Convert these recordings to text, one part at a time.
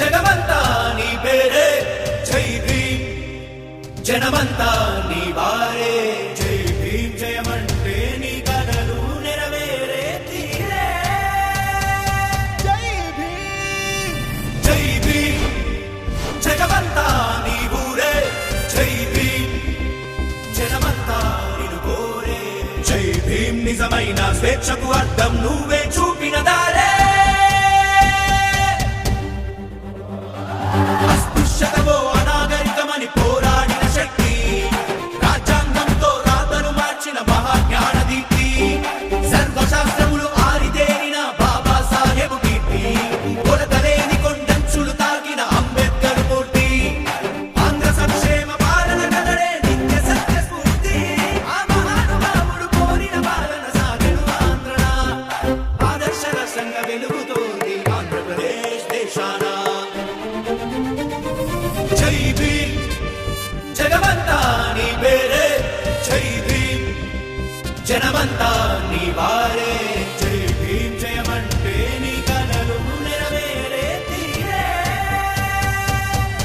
జగమంతా నీ పేరే జై భీమ్, జనమంతా నీ వారే జై భీమ్, జయమంటే నీ కలలు నెరవేరే తీరే. జై భీమ్, జై భీమ్, జగమంతా నీ ఊరే జై భీమ్, జనమంతా నిన్ను కోరే జై భీమ్, నిజమైన స్వేచ్ఛకు అర్థం నువ్వే చూపిన దారే. అస్పృశ్యతలో అనాగరికమని పోరాడిన శక్తి, రాజ్యాంగంతో రాతను మార్చిన మహాజ్ఞాన దీప్తి, సర్వశాస్త్రములు ఆరితేరిన బాబా సాహెబ్ కీర్తి, కొరతలేని కొండంచులు తాకిన అంబేద్కర్ మూర్తి, ఆంధ్ర సంక్షేమ పాలన కదడే నిత్య సత్య స్ఫూర్తి, ఆ మహానుభావుడు కోరిన పాలన సాగను ఆంధ్రణ, ఆదర్శ రాష్ట్రంగా వెలుగుతోంది ఆంధ్రప్రదేశ్ దేశాన. జై భీమ్, జగమంతా నీ పేరే జై భీమ్, జనమంతా నీ వారే జై భీమ్, జయమంటే నీ కలలు నెరవేరే తీరే.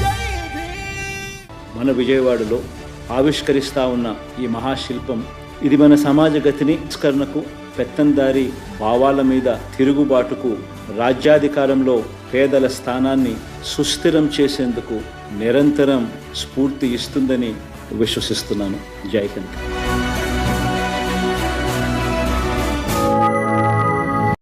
జై భీమ్. మన విజయవాడలో ఆవిష్కరిస్తా ఉన్న ఈ మహాశిల్పం ఇది మన సమాజ గతిని సంస్కరణకు, పెత్తందారి భావాల మీద తిరుగుబాటుకు, రాజ్యాధికారంలో పేదల స్థానాన్ని సుస్థిరం చేసేందుకు నిరంతరం స్ఫూర్తి ఇస్తుందని విశ్వసిస్తున్నాను. జై హింద్.